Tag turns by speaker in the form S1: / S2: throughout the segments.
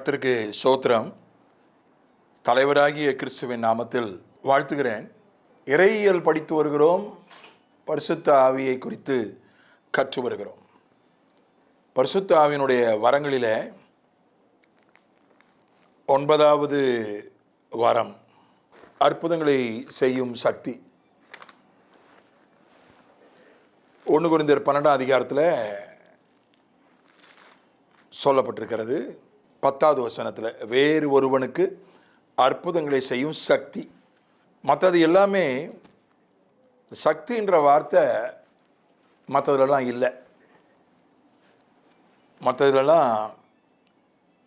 S1: கர்த்தருக்கு ஸ்தோத்திரம். தலைவராகிய கிறிஸ்துவின் நாமத்தில் வாழ்த்துகிறேன். இறையியல் படித்து வருகிறோம். பரிசுத்த ஆவியை குறித்து கற்று வருகிறோம். பரிசுத்த ஆவியினுடைய வரங்களிலே 9வது வரம் அற்புதங்களை செய்யும் சக்தி. 1 கொரிந்தியர் 12ஆம் அதிகாரத்தில் சொல்லப்பட்டிருக்கிறது. 10வது வசனத்தில் வேறு ஒருவனுக்கு அற்புதங்களை செய்யும் சக்தி. மற்றது எல்லாமே சக்தின்ற வார்த்தை மற்றதுலலாம் இல்லை. மற்றதுலலாம்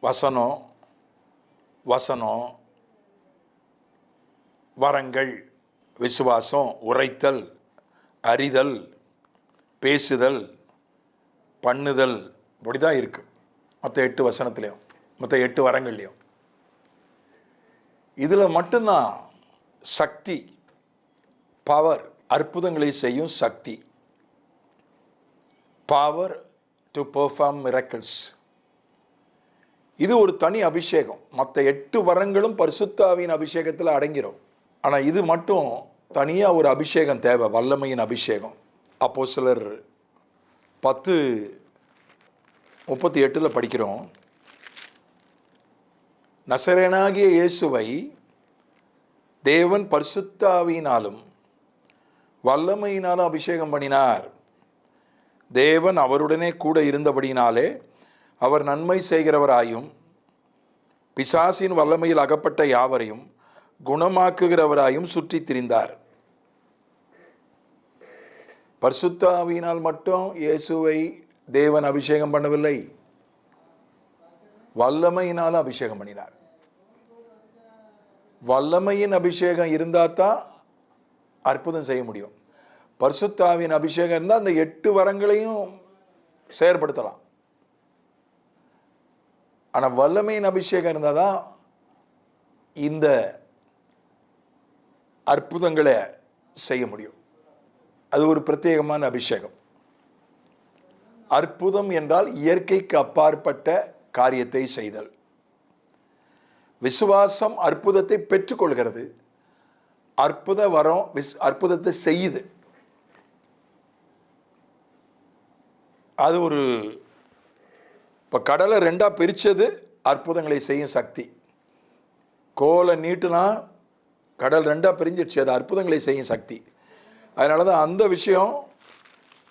S1: வசனம், வரங்கள், விசுவாசம், உரைத்தல், அறிதல், பேசுதல், பண்ணுதல், இப்படி தான் இருக்குது. மற்ற 8 வசனத்துலேயும் மற்ற 8 வரங்கள்லையும். இதில் மட்டும்தான் சக்தி, பவர், அற்புதங்களை செய்யும் சக்தி. Power to perform miracles. இது ஒரு தனி அபிஷேகம். மற்ற 8 வரங்களும் பரிசுத்த ஆவியின் அபிஷேகத்தில் அடங்கிடும். ஆனால் இது மட்டும் தனியாக ஒரு அபிஷேகம் தேவை, வல்லமையின் அபிஷேகம். அப்போஸ்தலர் 10:38 படிக்கிறோம். நசரேயனாகிய இயேசுவை தேவன் பரிசுத்த ஆவியினாலும் வல்லமையினாலும் அபிஷேகம் பண்ணினார். தேவன் அவருடனே கூட இருந்தபடியினாலே அவர் நன்மை செய்கிறவராயும் பிசாசின் வல்லமையில் அகப்பட்ட யாவரையும் குணமாக்குகிறவராயும் சுற்றித் திரிந்தார். பரிசுத்த ஆவியினால் மட்டும் இயேசுவை தேவன் அபிஷேகம் பண்ணவில்லை, வல்லமையினாலும் அபிஷேகம் பண்ணினார். வல்லமையின் அபிஷேகம் இருந்தால் தான் அற்புதம் செய்ய முடியும். பரிசுத்த ஆவியின் அபிஷேகம் இருந்தால் அந்த 8 வரங்களையும் செயற்படுத்தலாம். ஆனால் வல்லமையின் அபிஷேகம் இருந்தால் தான் இந்த அற்புதங்களை செய்ய முடியும். அது ஒரு பிரத்யேகமான அபிஷேகம். அற்புதம் என்றால் இயற்கைக்கு அப்பாற்பட்ட காரியத்தை செய்தல். விசுவாசம் அற்புதத்தை பெற்றுக்கொள்கிறது. அற்புத வரம் அற்புதத்தை செய்யுது. அது ஒரு இப்போ கடலை 2ஆ பிரித்தது அற்புதங்களை செய்யும் சக்தி. கோலை நீட்டுனா கடல் 2ஆ பிரிஞ்சிடுச்சு, அது அற்புதங்களை செய்யும் சக்தி. அதனால தான் அந்த விஷயம்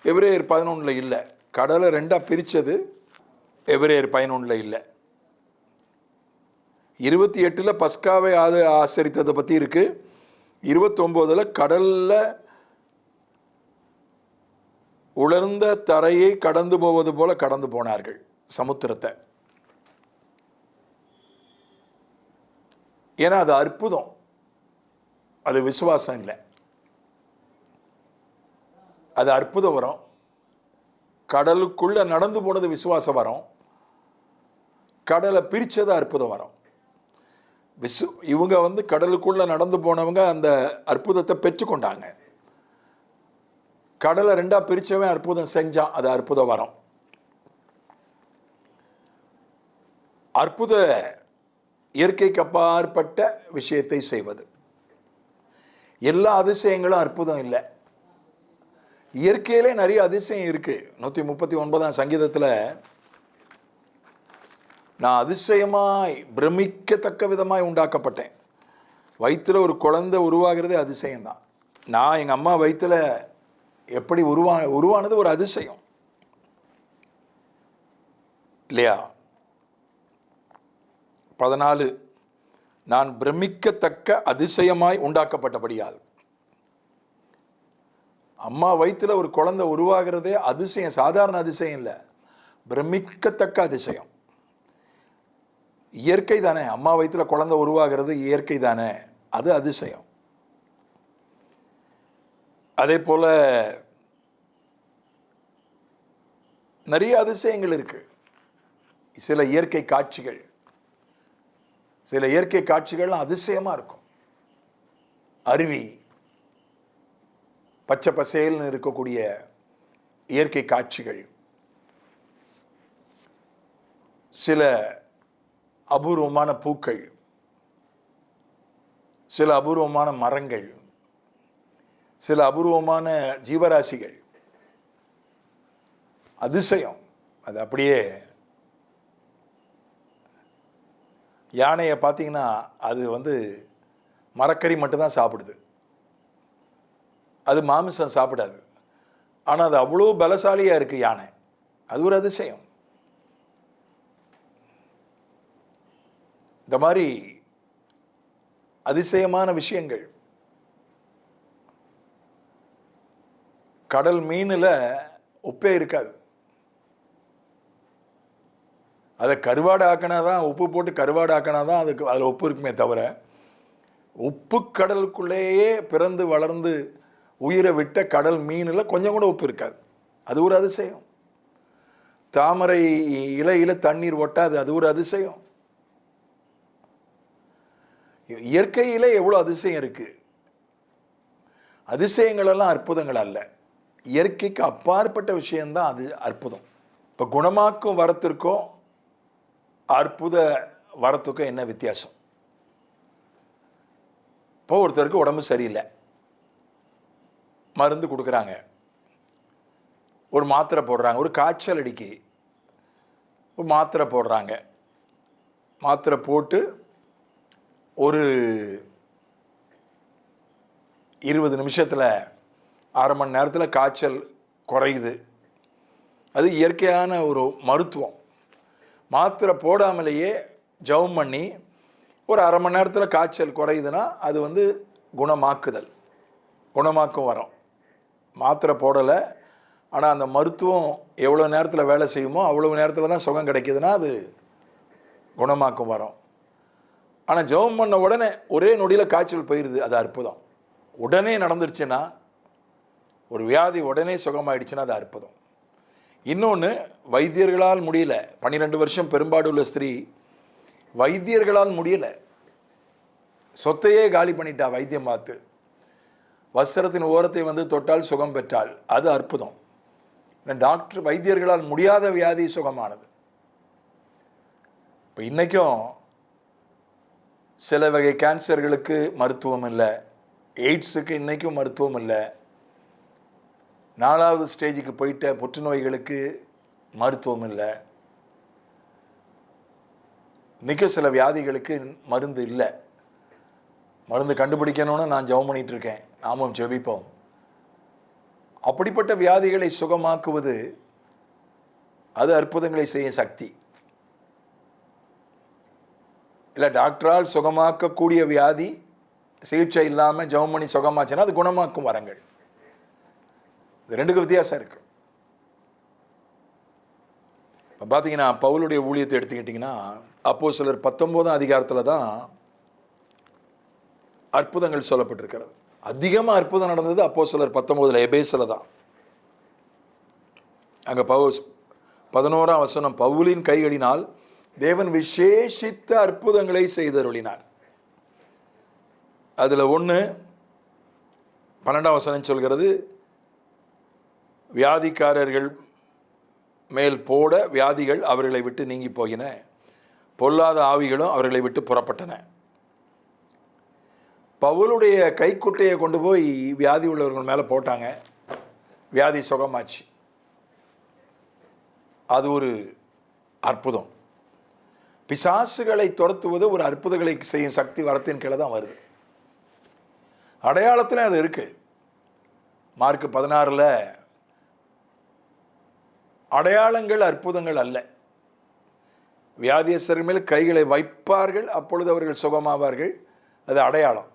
S1: எபிரேயர் 11 இல்லை. கடலை 2ஆ பிரித்தது எபிரேயர் 11 இல்லை. 28 பஸ்காவை ஆசரித்ததை பற்றி இருக்குது. 29 கடலில் உலர்ந்த தரையை கடந்து போவது போல கடந்து போனார்கள் சமுத்திரத்தை. ஏன்னா அது அற்புதம், அது விசுவாசம் இல்லை. அது அற்புதம் வரும். கடலுக்குள்ள நடந்து போனது விசுவாசம் வரும். கடலை பிரித்தது அற்புதம் வரும். இவங்க கடலுக்குள்ள நடந்து போனவங்க அந்த அற்புதத்தை பெற்றுக்கொண்டாங்க. கடலை 2ஆ பிரித்தவன் அற்புதம் செஞ்சான், அது அற்புதம் வரும். அற்புத இயற்கைக்கு அப்பாற்பட்ட விஷயத்தை செய்வது. எல்லா அதிசயங்களும் அற்புதம் இல்லை. இயற்கையிலே நிறைய அதிசயம் இருக்கு. 139ஆம் சங்கீதத்தில் நான் அதிசயமாய் பிரமிக்கத்தக்க விதமாய் உண்டாக்கப்பட்டேன். வயிற்றில் ஒரு குழந்தை உருவாகிறதே அதிசயம்தான். நான் எங்கள் அம்மா வயிற்றில் எப்படி உருவானது ஒரு அதிசயம் இல்லையா? 14 நான் பிரமிக்கத்தக்க அதிசயமாய் உண்டாக்கப்பட்டபடியால். அம்மா வயிற்றில் ஒரு குழந்தை உருவாகிறதே அதிசயம், சாதாரண அதிசயம் இல்லை, பிரமிக்கத்தக்க அதிசயம். இயற்கை தானே, அம்மா வயிற்றில் குழந்தை உருவாகிறது இயற்கை தானே, அது அதிசயம். அதே போல நிறைய அதிசயங்கள் இருக்கு. சில இயற்கை காட்சிகள்லாம் அதிசயமா இருக்கும். அருவி, பச்சை பசேல்னு இருக்கக்கூடிய இயற்கை காட்சிகள், சில அபூர்வமான பூக்கள், சில அபூர்வமான மரங்கள், சில அபூர்வமான ஜீவராசிகள், அதிசயம். அது அப்படியே யானையை பார்த்தீங்கன்னா அது மரக்கறி மட்டும்தான் சாப்பிடுது, அது மாமிசம் சாப்பிடாது. ஆனால் அது அவ்வளோ பலசாலியாக இருக்குது யானை. அது ஒரு அதிசயம். இந்த மாதிரி அதிசயமான விஷயங்கள். கடல் மீனில் உப்பே இருக்காது. அதை கருவாடு ஆக்கினாதான், உப்பு போட்டு கருவாடு ஆக்கினாதான் அதுக்கு அதில் உப்பு இருக்குமே தவிர, உப்பு கடலுக்குள்ளேயே பிறந்து வளர்ந்து உயிரை விட்ட கடல் மீனில் கொஞ்சம் கூட உப்பு இருக்காது. அது ஒரு அதிசயம். தாமரை இலையில தண்ணீர் ஒட்டாது. அது ஒரு அதிசயம். இயற்கையிலே எவ்வளோ அதிசயம் இருக்கு. அதிசயங்கள் எல்லாம் அற்புதங்கள் அல்ல, இயற்கைக்கு அப்பாற்பட்ட விஷயம்தான் அது அற்புதம். இப்போ குணமாக்கும் வரத்திற்கும் அற்புத வரத்துக்கும் என்ன வித்தியாசம்? இப்போ ஒருத்தருக்கு உடம்பு சரியில்லை, மருந்து கொடுக்குறாங்க, ஒரு மாத்திரை போடுறாங்க. ஒரு காய்ச்சல் அடிக்கு ஒரு மாத்திரை போடுறாங்க. மாத்திரை போட்டு ஒரு 20 நிமிஷத்தில், அரை மணி நேரத்தில் காய்ச்சல் குறையுது. அது இயற்கையான ஒரு மருத்துவம். மாத்திரை போடாமலேயே ஜெபம் பண்ணி ஒரு அரை மணி நேரத்தில் காய்ச்சல் குறையுதுன்னா அது குணமாக்குதல், குணமாக்கும் வரும். மாத்திரை போடலை, ஆனால் அந்த மருத்துவம் எவ்வளோ நேரத்தில் வேலை செய்யுமோ அவ்வளோ நேரத்தில் தான் சுகம் கிடைக்குதுன்னா அது குணமாக்கும் வரும். ஆனால் ஜெபம் பண்ண உடனே ஒரே நொடியில் காய்ச்சல் போயிடுது, அது அற்புதம். உடனே நடந்துருச்சுன்னா, ஒரு வியாதி உடனே சுகமாயிடுச்சுன்னா அது அற்புதம். இன்னொன்று, வைத்தியர்களால் முடியல. 12 வருஷம் பெரும்பாடு உள்ள ஸ்திரீ வைத்தியர்களால் முடியல, சொத்தையே காலி பண்ணிட்டா. வைத்தியம் பார்த்து வஸ்திரத்தின் ஓரத்தை தொட்டால் சுகம் பெற்றால், அது அற்புதம். டாக்டர் வைத்தியர்களால் முடியாத வியாதி சுகமானது. இப்போ இன்றைக்கும் சில வகை கேன்சர்களுக்கு மருத்துவம் இல்லை, எய்ட்ஸுக்கு இன்றைக்கும் மருத்துவம் இல்லை, 4வது ஸ்டேஜுக்கு போயிட்ட புற்றுநோய்களுக்கு மருத்துவம் இல்லை. இன்றைக்கும் சில வியாதிகளுக்கு மருந்து இல்லை. மருந்து கண்டுபிடிக்கணும்னு நான் ஜெபம் பண்ணிட்டு இருக்கேன், நாமும் ஜெபிப்போம். அப்படிப்பட்ட வியாதிகளை சுகமாக்குவது அது அற்புதங்களை செய்யும் சக்தி. இல்லை, டாக்டரால் சுகமாக்கக்கூடிய வியாதி சிகிச்சை இல்லாமல் ஜெபம் பண்ணி சுகமாச்சுன்னா அது குணமாக்கும் வரங்கள். இது ரெண்டுக்கு வித்தியாசம் இருக்கு. இப்போ பார்த்தீங்கன்னா, பவுலுடைய ஊழியத்தை எடுத்துக்கிட்டிங்கன்னா, அப்போஸ்தலர் 19ஆம் அதிகாரத்தில் தான் அற்புதங்கள் சொல்லப்பட்டிருக்கிறது. அதிகமாக அற்புதம் நடந்தது அப்போஸ்தலர் 19 எபேசில் தான். அங்கே 11ஆம் வசனம், பவுலின் கைகளினால் தேவன் விசேஷித்த அற்புதங்களை செய்தருளினார். அதில் 12ஆம் வசனம் சொல்கிறது, வியாதிக்காரர்கள் மேல் போட வியாதிகள் அவர்களை விட்டு நீங்கி போயின, பொல்லாத ஆவிகளும் அவர்களை விட்டு புறப்பட்டன. பவுலுடைய கைக்குட்டையை கொண்டு போய் வியாதி உள்ளவர்கள் மேலே போட்டாங்க, வியாதி சுகமாச்சு. அது ஒரு அற்புதம். பிசாசுகளை துரத்துவது ஒரு அற்புதங்களை செய்யும் சக்தி வரத்தின் கீழே தான் வருது. அடையாளத்தில் அது இருக்கு. மார்க் 16 அடையாளங்கள் அற்புதங்கள் அல்ல. வியாதியஸ்தர்கள் மேல் கைகளை வைப்பார்கள், அப்பொழுது அவர்கள் சுகமாவார்கள், அது அடையாளம்.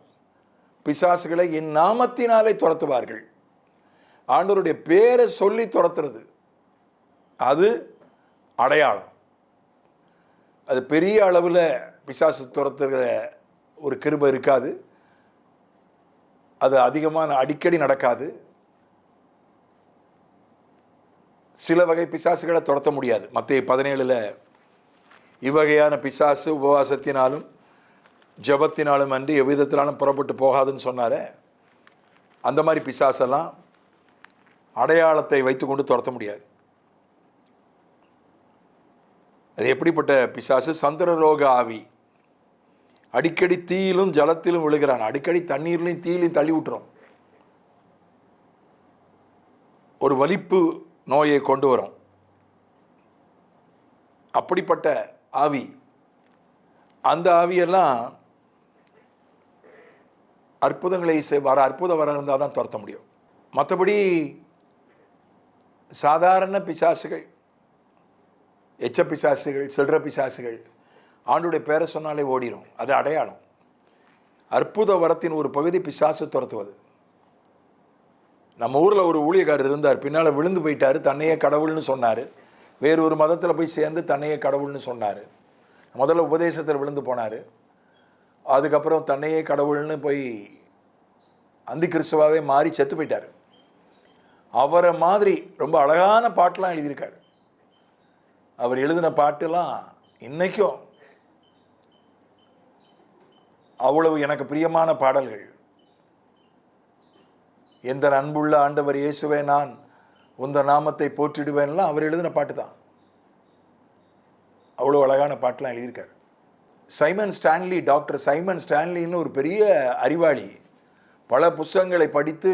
S1: பிசாசுகளை என் நாமத்தினாலே துரத்துவார்கள், ஆண்டவருடைய பேரை சொல்லி துரத்துறது, அது அடையாளம். அது பெரிய அளவில் பிசாசு துரத்துகிற ஒரு கிருபை இருக்காது, அது அதிகமான அடிக்கடி நடக்காது. சில வகை பிசாசுகளை துரத்த முடியாது. மத்தேயு 17 இவ்வகையான பிசாசு உபவாசத்தினாலும் ஜபத்தினாலும் அன்றி எவ்விதத்தினாலும் புறப்பட்டு போகாதுன்னு சொன்னாரே, அந்த மாதிரி பிசாசெல்லாம் அடையாளத்தை வைத்துக்கொண்டு துரத்த முடியாது. அது எப்படிப்பட்ட பிசாசு? சந்திரரோக ஆவி. அடிக்கடி தீயிலும் ஜலத்திலும் விழுகிறான். அடிக்கடி தண்ணீர்லையும் தீயிலையும் தள்ளி விட்டுரும். ஒரு வலிப்பு நோயை கொண்டு வரும். அப்படிப்பட்ட ஆவி. அந்த ஆவியெல்லாம் அற்புதங்களை அற்புதம் வர இருந்தால் தான் துரத்த முடியும். மற்றபடி சாதாரண பிசாசுகள், எச்ச பிசாசுகள், சில்லற பிசாசுகள் ஆண்டுடைய பேரை சொன்னாலே ஓடிடும். அது அடையாளம். அற்புத வரத்தின் ஒரு பகுதி பிசாசு துரத்துவது. நம்ம ஊரில் ஒரு ஊழியக்காரர் இருந்தார். பின்னால் விழுந்து போயிட்டார். தன்னையே கடவுள்னு சொன்னார். வேறு ஒரு மதத்தில் போய் சேர்ந்து தன்னையே கடவுள்னு சொன்னார். முதல்ல உபதேசத்தில் விழுந்து போனார். அதுக்கப்புறம் தன்னையே கடவுள்னு போய் அந்தி கிறிஸ்துவாவே மாறி செத்து போயிட்டார். அவரை மாதிரி ரொம்ப அழகான பாட்டெலாம் எழுதியிருக்காரு. அவர் எழுதின பாட்டெல்லாம் இன்னைக்கும் அவ்வளவு எனக்கு பிரியமான பாடல்கள். எந்த அன்புள்ள ஆண்டவர் இயேசுவே, நான் உந்த நாமத்தை போற்றிடுவேன்லாம் அவர் எழுதின பாட்டு தான். அவ்வளோ அழகான பாட்டெலாம் எழுதியிருக்காரு. சைமன் ஸ்டான்லி, டாக்டர் சைமன் ஸ்டான்லின்னு ஒரு பெரிய அறிவாளி, பல புத்தகங்களை படித்து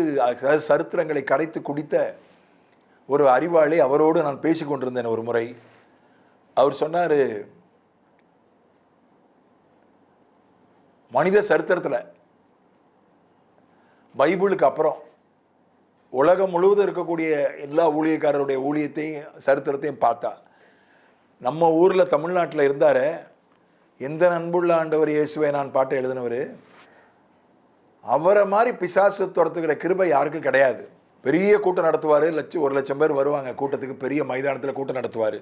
S1: சரித்திரங்களை கரைத்து குடித்த ஒரு அறிவாளி. அவரோடு நான் பேசி கொண்டிருந்தேன் ஒரு முறை. அவர் சொன்னார், மனித சரித்திரத்தில் பைபிளுக்கு அப்புறம் உலகம் முழுவதும் இருக்கக்கூடிய எல்லா ஊழியக்காரருடைய ஊழியத்தையும் சரித்திரத்தையும் பார்த்தா, நம்ம ஊரில் தமிழ்நாட்டில் இருந்தார் எந்த அன்புள்ள ஆண்டவர் இயேசுவை நான் பாட்டை எழுதினவர், அவரை மாதிரி பிசாசு துரத்துக்கிற கிருபை யாருக்கும் கிடையாது. பெரிய கூட்டம் நடத்துவார். 1,00,000 பேர் வருவாங்க கூட்டத்துக்கு. பெரிய மைதானத்தில் கூட்டம் நடத்துவார்.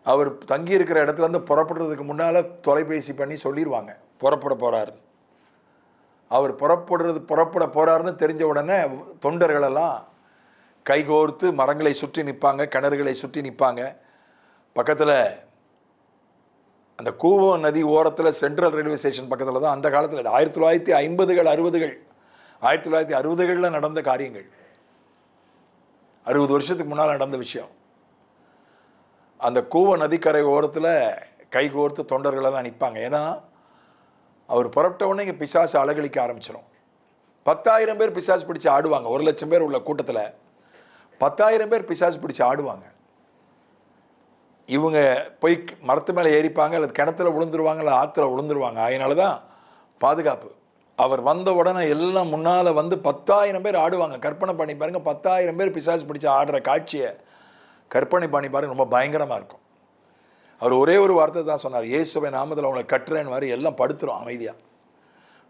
S1: அவர் தங்கி இருக்கிற இடத்துலேருந்து புறப்படுறதுக்கு முன்னால் தொலைபேசி பண்ணி சொல்லிடுவாங்க புறப்பட போகிறாரு. அவர் புறப்பட போகிறாருன்னு தெரிஞ்ச உடனே தொண்டர்களெல்லாம் கைகோர்த்து மரங்களை சுற்றி நிற்பாங்க, கிணறுகளை சுற்றி நிற்பாங்க. பக்கத்தில் அந்த கூவம் நதி ஓரத்தில் சென்ட்ரல் ரயில்வே ஸ்டேஷன் பக்கத்தில் தான் அந்த காலத்தில் 1950கள் 60கள் 1960களில் நடந்த காரியங்கள். 60 வருஷத்துக்கு முன்னால் நடந்த விஷயம். அந்த கூவ நதிக்கரை ஓரத்தில் கைகோர்த்து தொண்டர்களெல்லாம் நிற்பாங்க. ஏன்னா அவர் புறப்பட்ட உடனே இங்கே பிசாசு அலகழிக்க ஆரம்பிச்சிடும். 10,000 பேர் பிசாசு பிடிச்சி ஆடுவாங்க. 1,00,000 பேர் உள்ள கூட்டத்தில் 10,000 பேர் பிசாசு பிடிச்சி ஆடுவாங்க. இவங்க போய் மரத்து மேலே ஏறிப்பாங்க, அல்லது கிணத்துல விழுந்துருவாங்க, இல்லை ஆற்றுல விழுந்துருவாங்க. அதனால தான் பாதுகாப்பு. அவர் வந்த உடனே எல்லாம் முன்னால் வந்து 10,000 பேர் ஆடுவாங்க. கற்பனை பண்ணி பாருங்க, 10,000 பேர் பிசாசு பிடிச்சி ஆடுற காட்சியை கற்பனை பண்ணி பாருங்க. ரொம்ப பயங்கரமாக இருக்கும். அவர் ஒரே ஒரு வார்த்தை தான் சொன்னார், இயேசுவை நாமத்தில் அவங்களை கட்டுறேன்னு மாதிரி எல்லாம் படுத்துரும் அமைதியாக.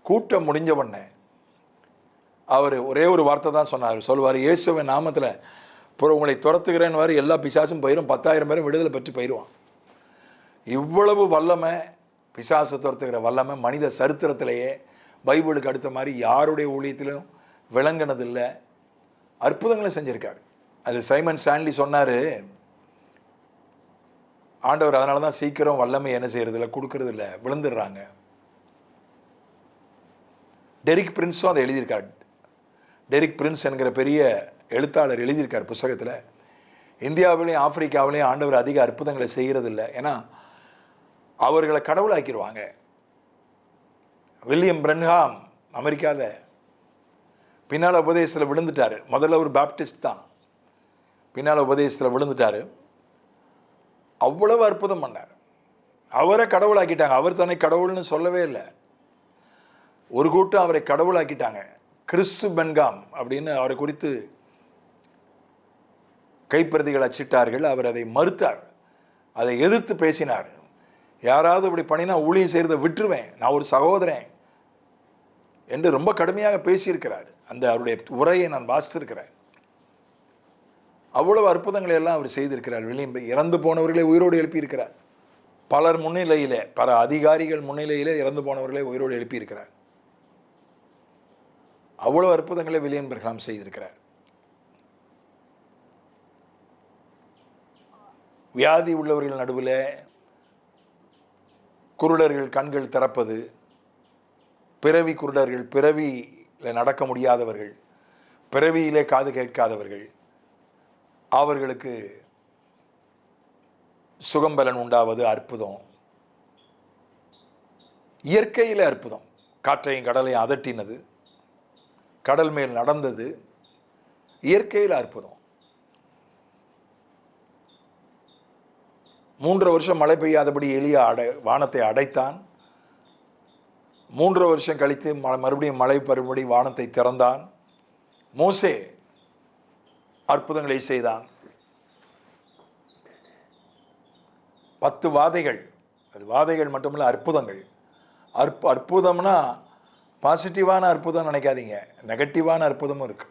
S1: கூட்டம் முடிஞ்ச உடனே அவர் ஒரே ஒரு வார்த்தை தான் சொன்னார். சொல்லுவார், இயேசுவை நாமத்தில் அப்புறம் உங்களை துரத்துக்கிறேன்னு மாதிரி எல்லா பிசாசும் போயிடும், 10,000 பேரும் விடுதலை பெற்று போயிடுவான். இவ்வளவு வல்லமை, பிசாசு துரத்துக்கிற வல்லமை மனித சரித்திரத்திலேயே பைபிளுக்கு அடுத்த மாதிரி யாருடைய ஊழியத்திலும் விளங்கினதில்லை. அற்புதங்களை செஞ்சுருக்காரு. அது சைமன் ஸ்டான்லி சொன்னார், ஆண்டவர் அதனால தான் சீக்கிரம் வல்லமை என்ன செய்யறதில்ல, கொடுக்கறது இல்லை, விழுந்துடுறாங்க. டெரிக் பிரின்ஸும் அதை எழுதியிருக்கார். டெரிக் பிரின்ஸ் என்கிற பெரிய எழுத்தாளர் எழுதியிருக்கார் புத்தகத்தில், இந்தியாவிலையும் ஆப்பிரிக்காவிலையும் ஆண்டவர் அதிக அற்புதங்களை செய்கிறதில்லை, ஏன்னா அவர்களை கடவுளாக்கிடுவாங்க. வில்லியம் பிரன்ஹாம் அமெரிக்காவில் பின்னால் உபதேசத்தில் விழுந்துட்டார். முதல்ல ஒரு பாப்டிஸ்ட் தான், பின்னால் உபதேசத்தில் விழுந்துட்டார். அவ்வளவு அற்புதம் பண்ணார். அவரை கடவுளாக்கிட்டாங்க. அவர் தன்னை கடவுள்னு சொல்லவே இல்லை. ஒரு கூட்டம் அவரை கடவுளாக்கிட்டாங்க. கிறிஸ்து பென்காம் அப்படின்னு அவரை குறித்து கைப்பிரதிகள் அச்சிட்டார்கள். அவர் அதை மறுத்தார், அதை எதிர்த்து பேசினார். யாராவது இப்படி பண்ணினா ஊழியம் செய்கிறத விட்டுருவேன், நான் ஒரு சகோதரன் என்று ரொம்ப கடுமையாக பேசியிருக்கிறார். அந்த அவருடைய உரையை நான் வாசித்திருக்கிறேன். அவ்வளவு அற்புதங்களை எல்லாம் அவர் செய்திருக்கிறார். வில்லியம் இறந்து போனவர்களை உயிரோடு எழுப்பியிருக்கிறார். பலர் முன்னிலையிலே, பல அதிகாரிகள் முன்னிலையிலே இறந்து போனவர்களை உயிரோடு எழுப்பியிருக்கிறார். அவ்வளவு அற்புதங்களை வில்லியம் பிரன்ஹாம் செய்திருக்கிறார். வியாதி உள்ளவர்கள் நடுவில் குருடர்கள் கண்கள் திறப்பது, பிறவி குருடர்கள், பிறவியில் நடக்க முடியாதவர்கள், பிறவியிலே காது கேட்காதவர்கள், அவர்களுக்கு சுகம்பலன் உண்டாவது அற்புதம். இயற்கையில் அற்புதம். காற்றையும் கடலையும் அதட்டினது, கடல் மேல் நடந்தது, இயற்கையில் அற்புதம். 3 வருஷம் மழை பெய்யாதபடி எலியா வானத்தை அடைத்தான். 3 வருஷம் கழித்து மறுபடியும் மழை பருபடி வானத்தை திறந்தான். மோசே அற்புதங்களை செய்தான். 10 வாதைகள், அது வாதைகள் மட்டுமல்ல, அற்புதங்கள். அற்புதம்னா பாசிட்டிவான அற்புதம் நினைக்காதீங்க, நெகட்டிவான அற்புதமும் இருக்கு.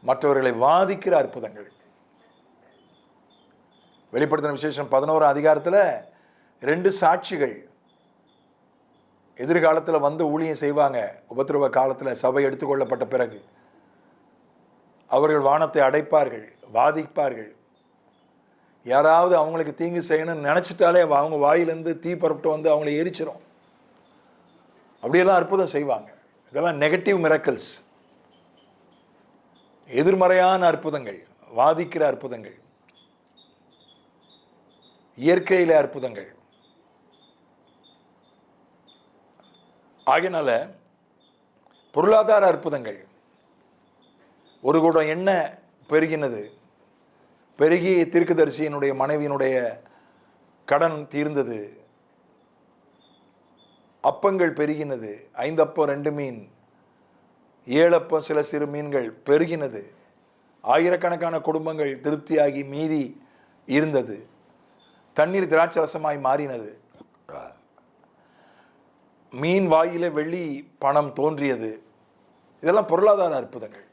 S1: மற்றவர்களை வாதிக்கிற அற்புதங்கள். வெளிப்படுத்தின விசேஷம் 11 அதிகாரத்தில் 2 சாட்சிகள் எதிர்காலத்தில் வந்து ஊழியம் செய்வாங்க. உபத்திரவ காலத்தில் சபை எடுத்துக்கொள்ளப்பட்ட பிறகு அவர்கள் வானத்தை அடைப்பார்கள், வாதிப்பார்கள். யாராவது அவங்களுக்கு தீங்கு செய்யணும்னு நினச்சிட்டாலே அவங்க வாயிலேருந்து தீ பரப்பிட்டு வந்து அவங்களை எரிச்சிடும். அப்படியெல்லாம் அற்புதம் செய்வாங்க. இதெல்லாம் நெகட்டிவ் மிரக்கல்ஸ், எதிர்மறையான அற்புதங்கள், வாதிக்கிற அற்புதங்கள், இயற்கையில அற்புதங்கள். ஆகையினால பொருளாதார அற்புதங்கள். ஒரு குடம் எண்ணெய் பெருகினது, பெருகி தீர்க்கதரிசியினுடைய மனைவியினுடைய கடன் தீர்ந்தது. அப்பங்கள் பெருகினது, 5 அப்பம் 2 மீன், 7 அப்பம் சில சிறு மீன்கள் பெருகினது. ஆயிரக்கணக்கான குடும்பங்கள் திருப்தியாகி மீதி இருந்தது. தண்ணீர் திராட்சரசமாய் மாறினது. மீன் வாயில வெள்ளி பணம் தோன்றியது. இதெல்லாம் பொருளாதார அற்புதங்கள்.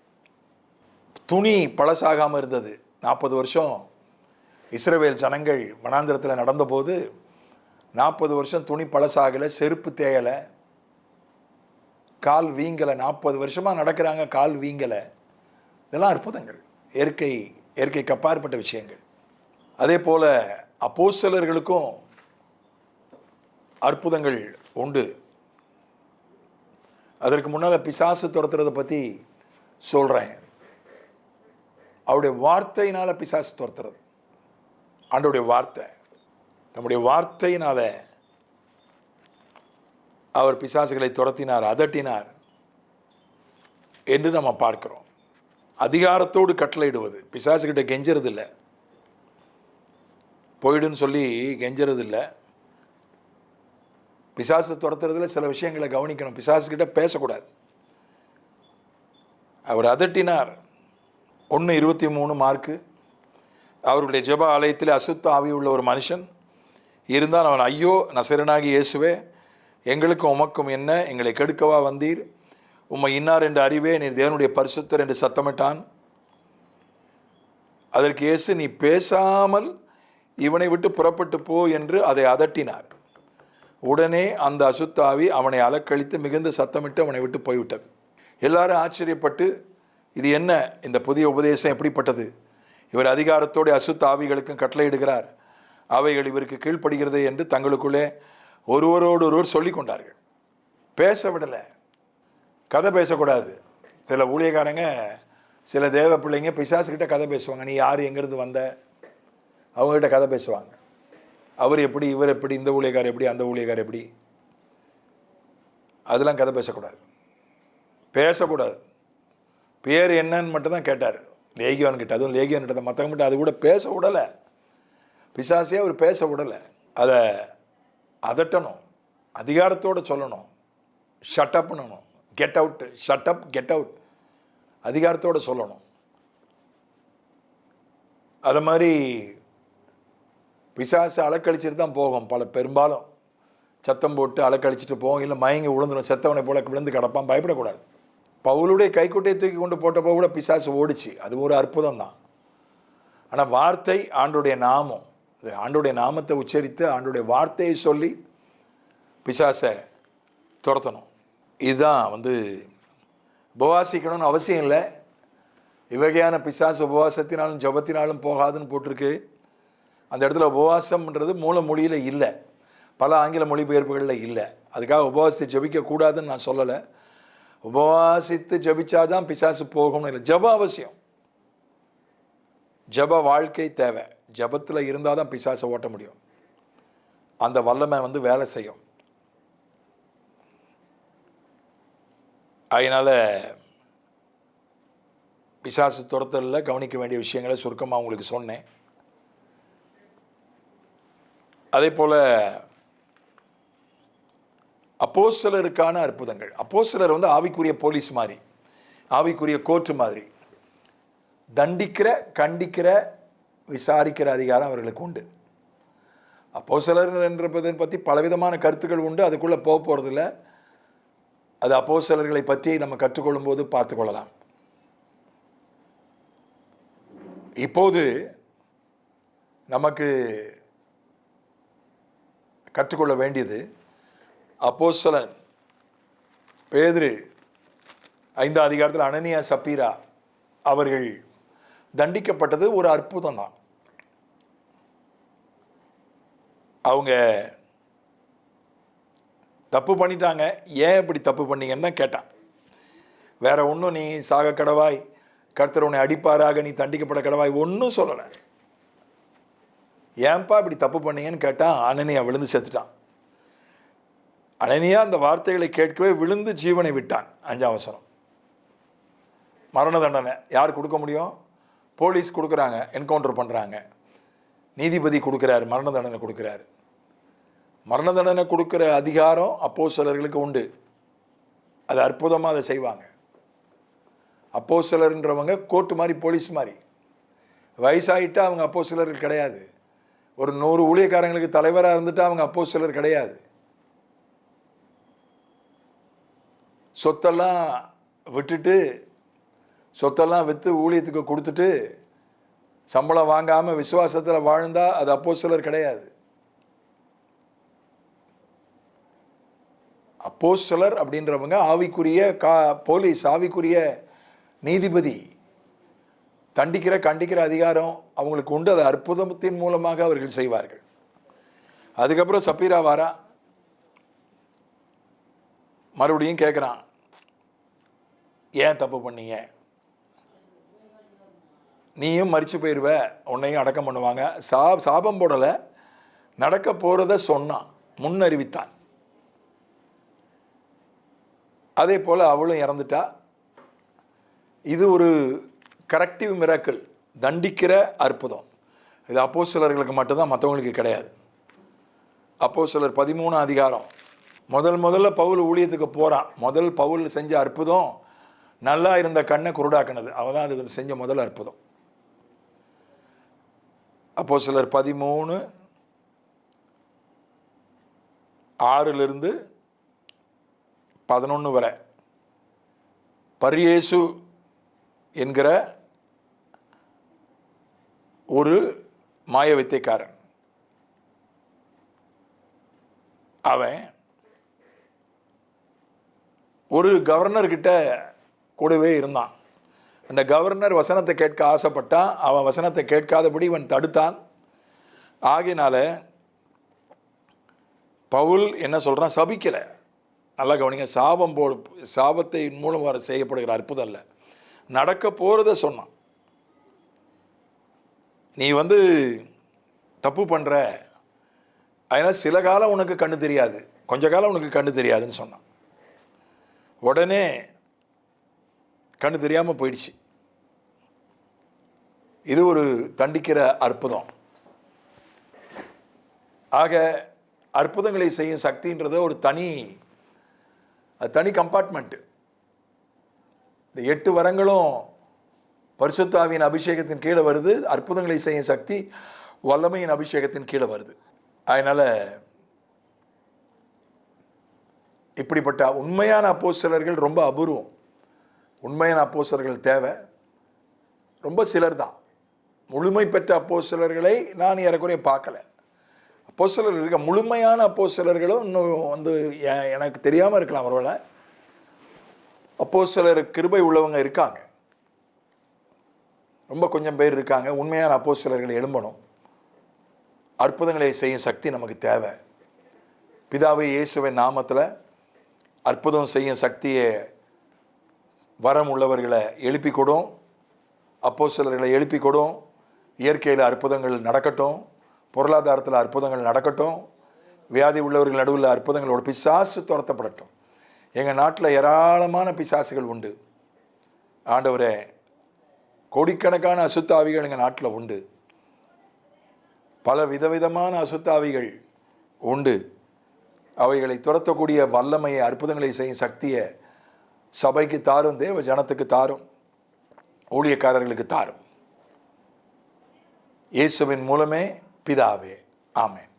S1: துணி பழசாகாமல் இருந்தது. 40 வருஷம் இஸ்ரவேல் ஜனங்கள் வனாந்திரத்தில் நடந்தபோது 40 வருஷம் துணி பழசாகலை, செருப்பு தேயலை, கால் வீங்கலை. 40 வருஷமாக நடக்கிறாங்க, கால் வீங்கலை. இதெல்லாம் அற்புதங்கள், இயற்கைக்கு அப்பாற்பட்ட விஷயங்கள். அதே போல அப்போஸ்தலர்களுக்கும் அற்புதங்கள் உண்டு. அதற்கு முன்னால் பிசாசு துரத்துறதை பற்றி சொல்கிறேன். அவருடைய வார்த்தையினால பிசாசு துரத்துறது. ஆண்டவருடைய வார்த்தை, நம்முடைய வார்த்தையினால அவர் பிசாசுகளை துரத்தினார், அதட்டினார் என்று நம்ம பார்க்கிறோம். அதிகாரத்தோடு கட்டளையிடுவது. பிசாசுகிட்ட கெஞ்சறது இல்லை, போயிடுன்னு சொல்லி கெஞ்சறது இல்லை. பிசாசு துரத்துறதுல சில விஷயங்களை கவனிக்கணும். பிசாசுகிட்ட பேசக்கூடாது. அவர் அதட்டினார். 1:23 மார்க்கு. அவருடைய ஜெப ஆலயத்தில் அசுத்த ஆவி உள்ள ஒரு மனுஷன் இருந்தால் அவன், ஐயோ நசரனாகி இயேசுவே, எங்களுக்கும் உமக்கும் என்ன, எங்களை கெடுக்கவா வந்தீர், உம்மை இன்னார் என்று அறிவே, நீர் தேவனுடைய பரிசுத்தர் என்று சத்தமிட்டான். அதற்கு இயேசு, நீ பேசாமல் இவனை விட்டு புறப்பட்டு போ என்று அதை அதட்டினார். உடனே அந்த அசுத்தாவி அவனை அலக்கழித்து மிகுந்த சத்தமிட்டு அவனை விட்டு போய்விட்டது. எல்லாரும் ஆச்சரியப்பட்டு, இது என்ன, இந்த புதிய உபதேசம் எப்படிப்பட்டது, இவர் அதிகாரத்தோடு அசுத்த ஆவிகளுக்கும் கட்டளையிடுகிறார், அவைகள் இவருக்கு கீழ்ப்படுகிறது என்று தங்களுக்குள்ளே ஒருவரோடு சொல்லிக் கொண்டார்கள். பேச விடலை, கதை பேசக்கூடாது. சில ஊழியக்காரங்க, சில தேவ பிள்ளைங்க பிசாசுக்கிட்ட கதை பேசுவாங்க. நீ யார், எங்கேருந்து வந்த, அவங்ககிட்ட கதை பேசுவாங்க. அவர் எப்படி, இவர் எப்படி, இந்த ஊழியக்காரர் எப்படி, அந்த ஊழியக்காரர் எப்படி. அதெல்லாம் கதை பேசக்கூடாது, பேசக்கூடாது. பேர் என்னன்னு மட்டும்தான் கேட்டார் லேகியோன் கிட்ட. அதுவும் லேகியோன் கிட்ட தான், மற்றவங்க கிட்ட அது கூட பேச விடலை. பிசாசே அவர் பேச விடலை. அதை அதட்டணும், அதிகாரத்தோடு சொல்லணும். ஷட் பண்ணணும், get out, shut up, get out, அதிகாரத்தோடு சொல்லணும். அது மாதிரி பிசாசு அலக்கழிச்சிட்டு தான் போகும். பெரும்பாலும் சத்தம் போட்டு அலக்கழிச்சிட்டு போகும், இல்லை மயங்கி விழுந்துடும், செத்தவனை போல விழுந்து கிடப்பான். பயப்படக்கூடாது. பவுலுடைய கைக்குட்டையை தூக்கி கொண்டு போட்டப்போ கூட பிசாசு ஓடிச்சு. அது ஒரு அற்புதம் தான். ஆனால் வார்த்தை, ஆண்டுடைய நாமம், ஆண்டுடைய நாமத்தை உச்சரித்து ஆண்டுடைய வார்த்தையை சொல்லி பிசாசை துரத்தணும். இதுதான் உபவாசிக்கணும்னு அவசியம் இல்லை. இவ்வகையான பிசாசு உபவாசத்தினாலும் ஜபத்தினாலும் போகாதுன்னு போட்டிருக்கு. அந்த இடத்துல உபவாசம்ன்றது மூல மொழியில் இல்லை, பல ஆங்கில மொழிபெயர்ப்புகளில் இல்லை. அதுக்காக உபவாசித்து ஜபிக்கக்கூடாதுன்னு நான் சொல்லலை. உபவாசித்து ஜபிச்சாதான் பிசாசு போகும்னு இல்லை. ஜப அவசியம், ஜப வாழ்க்கை தேவை. ஜெபத்தில் இருந்தால் தான் பிசாசை ஓட்ட முடியும். அந்த வல்லமை வந்து வேலை செய்யும். அதனால் பிசாசு துரத்தலில் கவனிக்க வேண்டிய விஷயங்களை சுருக்கமாக உங்களுக்கு சொன்னேன். அதே போல் அப்போஸ்தலருக்கான அற்புதங்கள். அப்போஸ்தலர் வந்து ஆவிக்குரிய போலீஸ் மாதிரி, ஆவிக்குரிய கோர்ட்டு மாதிரி. தண்டிக்கிற, கண்டிக்கிற, விசாரிக்கிற அதிகாரம் அவர்களுக்கு உண்டு. அப்போஸ்தலர் என்றதை பற்றி பலவிதமான கருத்துக்கள் உண்டு. அதுக்குள்ளே போக போகிறதில்ல. அது அப்போஸ்தலர்களை பற்றி நம்ம கற்றுக்கொள்ளும் போது பார்த்துக்கொள்ளலாம். இப்போது நமக்கு கற்றுக்கொள்ள வேண்டியது, அப்போஸ்தலன் பேதுரு 5ஆம் அதிகாரத்தில் அனனியா சப்பீரா அவர்கள் தண்டிக்கப்பட்டது ஒரு அற்புதம் தான். அவங்க தப்பு பண்ணிட்டாங்க. ஏன் இப்படி தப்பு பண்ணீங்கன்னு தான் கேட்டான். வேற ஒன்றும் நீ சாக கடவாய், கர்த்தர் உன்னை அடிப்பாராக, நீ தண்டிக்கப்பட கடவாய் ஒன்றும் சொல்லலை. ஏன்பா இப்படி தப்பு பண்ணீங்கன்னு கேட்டான். அனனியா விழுந்து செத்துட்டான். அனனியா அந்த வார்த்தைகளை கேட்கவே விழுந்து ஜீவனை விட்டான். 5ஆம் வசனம். மரண தண்டனை யார் கொடுக்க முடியும்? போலீஸ் கொடுக்குறாங்க, என்கவுண்டர் பண்ணுறாங்க. நீதிபதி கொடுக்குறாரு, மரண தண்டனை கொடுக்குறாரு. மரண தண்டனை கொடுக்குற அதிகாரம் அப்போஸ்தலர்களுக்கு உண்டு. அது அற்புதமாக அதை செய்வாங்க. அப்போஸ்தலர்ன்றவங்க கோர்ட்டு மாதிரி, போலீஸ் மாதிரி. வயசாகிட்டா அவங்க அப்போஸ்தலர்கள் கிடையாது. ஒரு 100 ஊழியக்காரங்களுக்கு தலைவராக இருந்துட்டு அவங்க அப்போஸ்தலர் கிடையாது. சொத்தெல்லாம் விட்டுட்டு, சொத்தெல்லாம் விற்று ஊழியத்துக்கு கொடுத்துட்டு சம்பளம் வாங்காமல் விசுவாசத்தில் வாழ்ந்தா அது அப்போஸ்தலர் கிடையாது. அப்போஸ்தலர் அப்படின்றவங்க ஆவிக்குரிய போலீஸ், ஆவிக்குரிய நீதிபதி. தண்டிக்கிற, கண்டிக்கிற அதிகாரம் அவங்களுக்கு உண்டு. அது அற்புதத்தின் மூலமாக அவர்கள் செய்வார்கள். அதுக்கப்புறம் சப்பீரா வாரா, மறுபடியும் கேட்குறான், ஏன் தப்பு பண்ணீங்க? நீயும் மரிச்சு போயிடுவ, உன்னையும் அடக்கம் பண்ணுவாங்க. சாபம் போடலை, நடக்க போகிறத சொன்னான், முன்னறிவித்தான். அதே போல் அவளும் இறந்துட்டா. இது ஒரு கரெக்டிவ் மிராக்கிள், தண்டிக்கிற அற்புதம். இது அப்போஸ்தலர்களுக்கு மட்டும்தான், மற்றவங்களுக்கு கிடையாது. அப்போஸ்தலர் 13ஆம் அதிகாரம். முதல்ல பவுல் ஊழியத்துக்கு போகிறான். பவுல் செஞ்ச அற்புதம் நல்லா இருந்த கண்ணை குருடாக்குனது. அவன் தான் அது செஞ்ச முதல் அற்புதம். அப்போஸ்தலர் 13:6-11 வரை. பரியேசு என்கிற ஒரு மாய வித்தைக்காரன், அவன் ஒரு கவர்னர்கிட்ட கூடவே இருந்தான். அந்த கவர்னர் வசனத்தை கேட்க ஆசைப்பட்டான். அவன் வசனத்தை கேட்காதபடி இவன் தடுத்தான். ஆகையினால பவுல் என்ன சொல்கிறான்? சபிக்கலை. நல்லா கவனிங்க. சாபத்தை மூலம் வர செய்யப்படுகிற அற்புதம் இல்லை, நடக்க போகிறத சொன்னான். நீ தப்பு பண்ணுற, அதனால் சில காலம் உனக்கு கண்ணு தெரியாது, கொஞ்ச காலம் உனக்கு கண்ணு தெரியாதுன்னு சொன்னான். உடனே கண்ணு தெரியாமல் போயிடுச்சு. இது ஒரு தண்டிக்கிற அற்புதம். ஆக அற்புதங்களை செய்யும் சக்தின்றது ஒரு தனி கம்பார்ட்மெண்ட்டு. இந்த 8 வரங்களும் பரிசுத்த ஆவியின் அபிஷேகத்தின் கீழே வருது. அற்புதங்களை செய்யும் சக்தி வல்லமையின் அபிஷேகத்தின் கீழே வருது. அதனால் இப்படிப்பட்ட உண்மையான அப்போஸ்தலர்கள் ரொம்ப அபூர்வம். உண்மையான அப்போஸ்தலர்கள் தேவை, ரொம்ப சிலர் தான். முழுமை பெற்ற அப்போஸ்தலர்களை நான் ஏறக்குறைய பார்க்கல. அப்போஸ்தலர்கள் இருக்க முழுமையான அப்போஸ்தலர்களும் இன்னும் எனக்கு தெரியாமல் இருக்கலாம். ஒருவேளை அப்போஸ்தலர் கிருபை உள்ளவங்க இருக்காங்க, ரொம்ப கொஞ்சம் பேர் இருக்காங்க. உண்மையான அப்போஸ்தலர்கள் எழும்பணும். அற்புதங்களை செய்யும் சக்தி நமக்கு தேவை. பிதாவை இயேசுவின் நாமத்தில் அற்புதம் செய்யும் சக்தியை வரம் உள்ளவர்களை எழுப்பி கொடும், அப்போஸ்தலர்களை எழுப்பி கொடும், இயற்கையில் அற்புதங்கள் நடக்கட்டும், பொருளாதாரத்தில் அற்புதங்கள் நடக்கட்டும், வியாதி உள்ளவர்கள் நடுவில் அற்புதங்களோட பிசாசு துரத்தப்படட்டும். எங்கள் நாட்டில் ஏராளமான பிசாசுகள் உண்டு ஆண்டவரே. கோடிக்கணக்கான அசுத்த ஆவிகள் எங்கள் நாட்டில் உண்டு. பல விதவிதமான அசுத்த ஆவிகள் உண்டு. அவைகளை துரத்தக்கூடிய வல்லமையை, அற்புதங்களை செய்யும் சக்தியை சபைக்கு தாரும், தேவ ஜனத்துக்கு தாரும், ஊழியக்காரர்களுக்கு தாரும். இயேசுவின் மூலமே பிதாவே, ஆமென்.